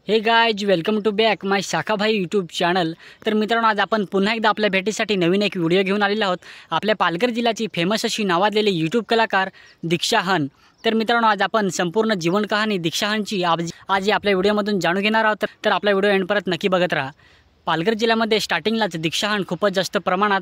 हे guys welcome to back my Shakha Bhai YouTube channel. तर मित्रांनो, आज आपण पुन्हा एकदा आपल्या भेटीसाठी नवीन एक व्हिडिओ घेऊन आलेलो आहोत। आपल्या पालघर जिल्ह्याची फेमस अशी नावाजलेली यूट्यूब कलाकार दीक्षा हन। तर मित्रांनो, आज आपण संपूर्ण जीवन कहाणी दीक्षा हनची आज आपल्या व्हिडिओमधून जाणून घेणार आहोत। तर आपला व्हिडिओ एंडपर्यंत नक्की बघत राहा। पालघर जिल्ह्यामध्ये स्टार्टिंगलाच दीक्षा हन खूपच जास्त प्रमाणात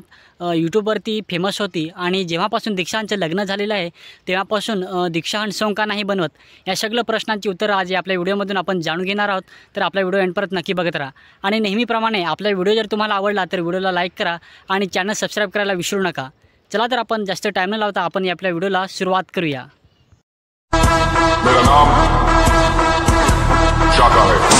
यूट्यूबवरती फेमस होती आणि जेव्हापासून दीक्षा हनचं लग्न झालेलं आहे तेव्हापासून दीक्षा हन सॉन्ग का नाही बनवत, या सगळ्या प्रश्नांची उत्तरं आज आपल्या व्हिडिओमधून आपण जाणून घेणार आहोत। तर आपला व्हिडिओ एंडपर्यंत नक्की बघत राहा आणि नेहमीप्रमाणे आपला व्हिडिओ जर तुम्हाला आवडला तर व्हिडिओला लाईक करा आणि चॅनल सबस्क्राईब करायला विसरू नका। चला तर आपण जास्त टाईम न लावता आपण आपल्या व्हिडिओला सुरुवात करूया। मेरा नाम शाखा है।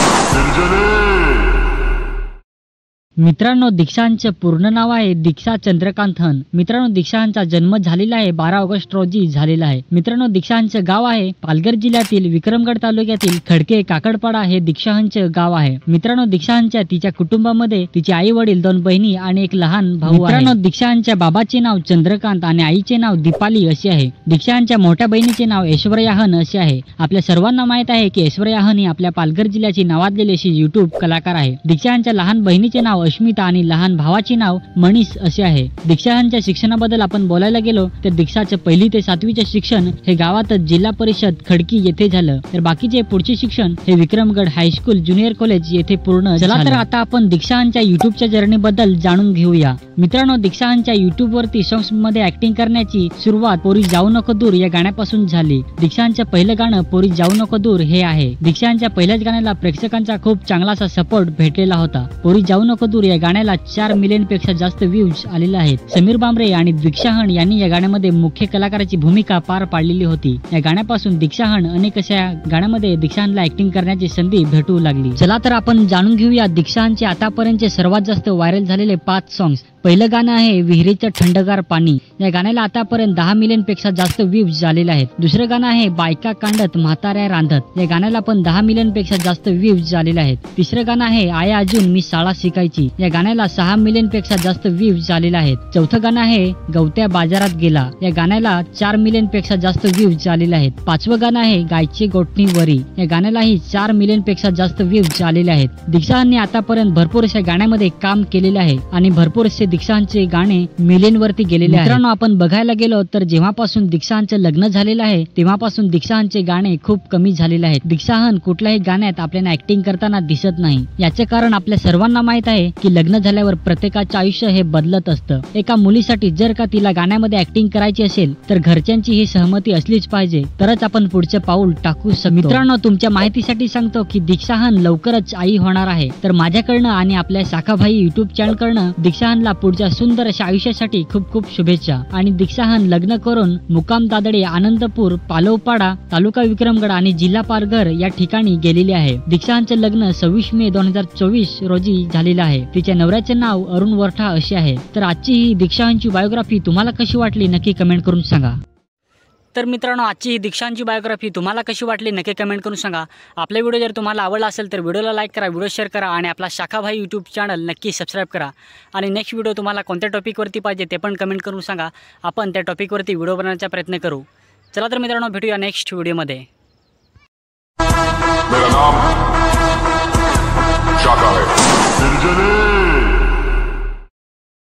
मित्रांनो, दीक्षा हनचं पूर्ण नाव आहे दीक्षा चंद्रकांत हन। मित्रांनो, दीक्षा हनचा जन्म झालेला आहे 12 ऑगस्ट रोजी झालेला आहे। मित्रांनो, दीक्षा हनचं गाव आहे पालघर जिल्ह्यातील विक्रमगड तालुक्यातील खडके काकडपाडा हे दीक्षा हनचं गाव आहे। मित्रांनो, दीक्षा हनच्या तिच्या कुटुंबामध्ये तिचे आई वडील, 2 बहिणी आणि एक लहान भाऊ आहे। मित्रांनो, दीक्षा हनच्या बाबाचे नाव चंद्रकांत आणि आईचे नाव दीपाली असे आहे। दीक्षा हनच्या मोठ्या बहिणीचे नाव ऐश्वर्या हन असे आहे। आपल्या सर्वांना माहित आहे की ऐश्वर्या हन ही आपल्या पालघर जिल्ह्याची नावाजलेली अशी यूट्यूब कलाकार आहे। दीक्षा हनच्या लहान बहिणीचे नाव अस्मिता आणि लहान भावाचे नाव मनीष असे आहे। दीक्षा हनच्या शिक्षणाबद्दल आपण बोलायला गेलो तर दीक्षाचे 1ली ते 7वीचे शिक्षण हे गावातच जिल्हा परिषद खडकी येथे झालं, तर बाकीचे पुढचे शिक्षण हे विक्रमगड हायस्कूल ज्युनियर कॉलेज येथे पूर्ण झालं। चला तर आता आपण दीक्षा हनच्या यूट्यूबच्या जर्नी बद्दल जाणून घेऊया। मित्रांनो, दीक्षा हनच्या यूट्यूब वरती सॉंग्स मध्ये ऍक्टिंग करण्याची सुरुवात पोरी जाऊ नको दूर या गाण्यापासून झाली। दीक्षा हनचं पहिलं गाणं पोरी जाऊ नको दूर हे आहे। दीक्षा हनच्या पहिल्याच गाण्याला प्रेक्षकांचा खूप चांगलासा सपोर्ट भेटलेला होता। पोरी जाऊ नको दूर या गाण्याला 4 मिलियन पेक्षा जास्त व्ह्यूज आलेले आहेत। समीर बांबरे आणि दीक्षा हन यांनी या गाण्यामध्ये मुख्य कलाकाराची भूमिका पार पाडलेली होती। या गाण्यापासून दीक्षा हन अनेक अशा गाण्यामध्ये दीक्षा हनला ऍक्टिंग करण्याची संधी भेटू लागली। चला तर आपण जाणून घेऊया दीक्षा हनचे आतापर्यंतचे सर्वात जास्त व्हायरल झालेले 5 सॉंग्स। पहिलं गाणं आहे विहिरीचं थंडगार पाणी। या गाण्याला आतापर्यंत 10 मिलियन पेक्षा जास्त व्ह्यूज झालेले आहेत। दुसरं गाणं आहे बायका कांडत म्हाताऱ्या रांधत। या गाण्याला पण 10 मिलियन पेक्षा जास्त व्ह्यूज झालेले आहेत। तिसरं गाणं आहे आया अजून मी शाळा शिकायची। या गाण्याला 6 मिलियन पेक्षा जास्त व्ह्यूज झालेले आहेत। चौथं गाणं आहे गवत्या बाजारात गेला। या गाण्याला 4 मिलियन पेक्षा जास्त व्ह्यूज झालेले आहेत। 5वं गाणं आहे गायची गोठणी वरी। या गाण्यालाही 4 मिलियन पेक्षा जास्त व्ह्यूज झालेले आहेत। दीक्षा हनने आतापर्यंत भरपूर अशा गाण्यामध्ये काम केलेले आहे आणि भरपूर असे दीक्षा हनचे गाणे मिलियन वरती गेलेले आहेत। मित्रांनो, आपण बघायला गेलो तर जेव्हापासून दीक्षा हनचं लग्न झालेलं आहे तेव्हापासून दीक्षा हनचे गाणे खूप कमी झालेले आहेत। दीक्षा हन कुठल्याही गाण्यात आपल्याला ऍक्टिंग करताना दिसत नाही। याचे कारण आपल्या सर्वांना माहित आहे की लग्न झाल्यावर प्रत्येकाचे आयुष्य हे बदलत असतं। एका मुलीसाठी जर का तिला गाण्यामध्ये ऍक्टिंग करायची असेल तर घरच्यांची ही सहमती असलीच पाहिजे, तरच आपण पुढचे पाऊल टाकू शकतो। मित्रांनो, तुमच्या माहितीसाठी सांगतो की दीक्षा हन लवकरच आई होणार आहे। तर माझ्याकडनं आणि आपल्या शाखा भाई यूट्यूब चॅनल कडनं दीक्षा हनला पुढच्या सुंदर अशा आयुष्यासाठी खूप खूप शुभेच्छा। आणि दीक्षा हन लग्न करून मुक्काम दादडे, आनंदपूर, पालवपाडा, तालुका विक्रमगड आणि जिल्हा पालघर या ठिकाणी गेलेली आहे। दीक्षा हनचं लग्न 26 मे 2024 रोजी झालेलं आहे। तिच्या नवऱ्याचे नाव अरुण वरठा असे आहे। तर आजची ही दीक्षा हनची बायोग्राफी तुम्हाला कशी वाटली नक्की कमेंट करून सांगा। तर मित्रांनो, आजची ही दीक्षा हनची बायोग्राफी तुम्हाला कशी वाटली नक्की कमेंट करून सांगा। आपला व्हिडिओ जर तुम्हाला आवडला असेल तर व्हिडिओला लाईक करा, व्हिडिओ शेअर करा आणि आपला शाखा भाई यूट्यूब चॅनल नक्की सबस्क्राईब करा। आणि नेक्स्ट व्हिडिओ तुम्हाला कोणत्या टॉपिकवरती पाहिजे ते पण कमेंट करून सांगा, आपण त्या टॉपिकवरती व्हिडिओ बनवण्याचा प्रयत्न करू। चला तर मित्रांनो, भेटूया नेक्स्ट व्हिडिओमध्ये। मेरा नाम शाखा है।